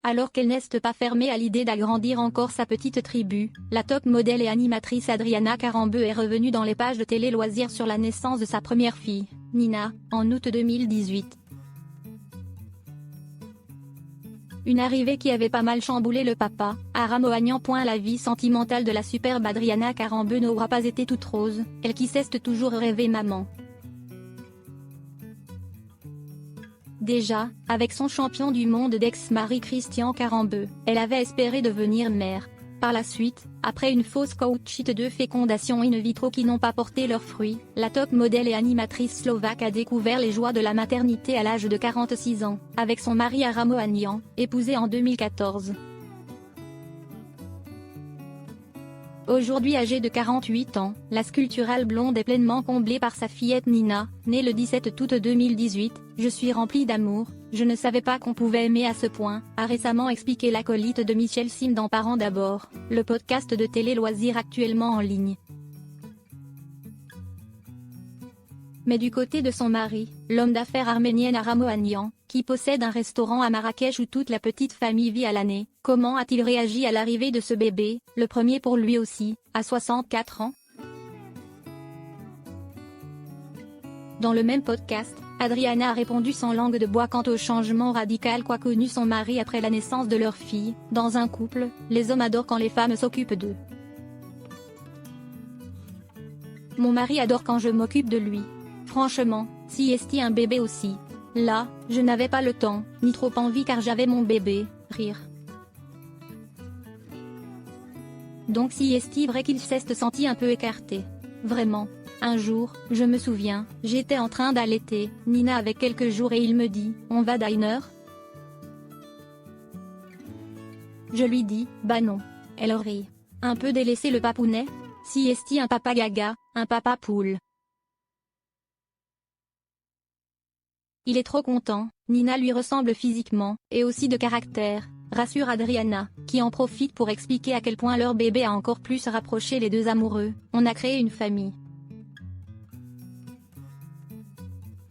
Alors qu'elle n'est pas fermée à l'idée d'agrandir encore sa petite tribu, la top modèle et animatrice Adriana Karembeu est revenue dans les pages de télé loisirs sur la naissance de sa première fille, Nina, en août 2018. Une arrivée qui avait pas mal chamboulé le papa, Aram Ohanian. La vie sentimentale de la superbe Adriana Karembeu n'aura pas été toute rose, elle qui cesse de toujours rêver maman. Déjà, avec son champion du monde d'ex-mari Christian Karembeu, elle avait espéré devenir mère. Par la suite, après une fausse couchite de fécondation in vitro qui n'ont pas porté leurs fruits, la top modèle et animatrice slovaque a découvert les joies de la maternité à l'âge de 46 ans, avec son mari Aram Ohanian, épousé en 2014. Aujourd'hui âgée de 48 ans, la sculpturale blonde est pleinement comblée par sa fillette Nina, née le 17 août 2018. « Je suis remplie d'amour, je ne savais pas qu'on pouvait aimer à ce point », a récemment expliqué l'acolyte de Michel Sim dans Parents d'abord, le podcast de télé-loisirs actuellement en ligne. Mais du côté de son mari, l'homme d'affaires arménien Aram Ohanian, qui possède un restaurant à Marrakech où toute la petite famille vit à l'année, comment a-t-il réagi à l'arrivée de ce bébé, le premier pour lui aussi, à 64 ans? Dans le même podcast, Adriana a répondu sans langue de bois quant au changement radical qu'a connu son mari après la naissance de leur fille. Dans un couple, les hommes adorent quand les femmes s'occupent d'eux. Mon mari adore quand je m'occupe de lui. Franchement, si est un bébé aussi. Là, je n'avais pas le temps, ni trop envie car j'avais mon bébé, rire. Donc si est vrai qu'il s'est senti un peu écarté. Vraiment. Un jour, je me souviens, j'étais en train d'allaiter Nina avec quelques jours et il me dit, on va dîner? Je lui dis, bah non. Elle rit. Un peu délaissé le papounet? Si est un papa gaga, un papa poule. Il est trop content, Nina lui ressemble physiquement, et aussi de caractère, rassure Adriana, qui en profite pour expliquer à quel point leur bébé a encore plus rapproché les deux amoureux. On a créé une famille.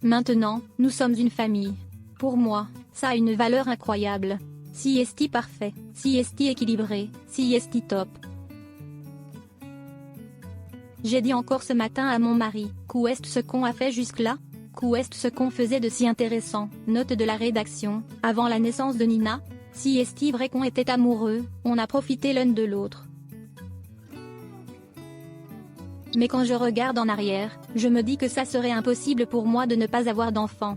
Maintenant, nous sommes une famille. Pour moi, ça a une valeur incroyable. Si est parfait, si est équilibré, si est top. J'ai dit encore ce matin à mon mari, qu'est ce qu'on a fait jusque-là? Qu'est ce qu'on faisait de si intéressant? Note de la rédaction, avant la naissance de Nina. Si est vrai qu'on était amoureux, on a profité l'un de l'autre. Mais quand je regarde en arrière, je me dis que ça serait impossible pour moi de ne pas avoir d'enfants.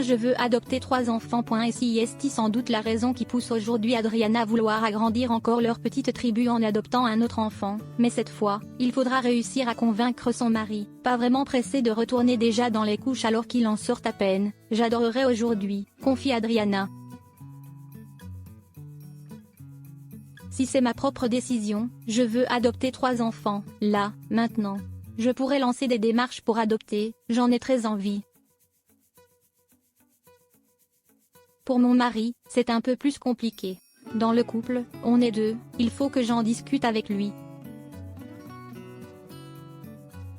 Je veux adopter 3 enfants. Et si est sans doute la raison qui pousse aujourd'hui Adriana à vouloir agrandir encore leur petite tribu en adoptant un autre enfant, mais cette fois, il faudra réussir à convaincre son mari, pas vraiment pressé de retourner déjà dans les couches alors qu'il en sort à peine. J'adorerais aujourd'hui, confie Adriana. Si c'est ma propre décision, je veux adopter 3 enfants, là, maintenant. Je pourrais lancer des démarches pour adopter, j'en ai très envie. Pour mon mari, c'est un peu plus compliqué. Dans le couple, on est 2, il faut que j'en discute avec lui.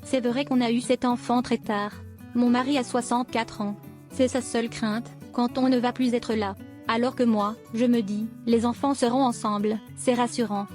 C'est vrai qu'on a eu cet enfant très tard. Mon mari a 64 ans. C'est sa seule crainte, quand on ne va plus être là. Alors que moi, je me dis, les enfants seront ensemble, c'est rassurant.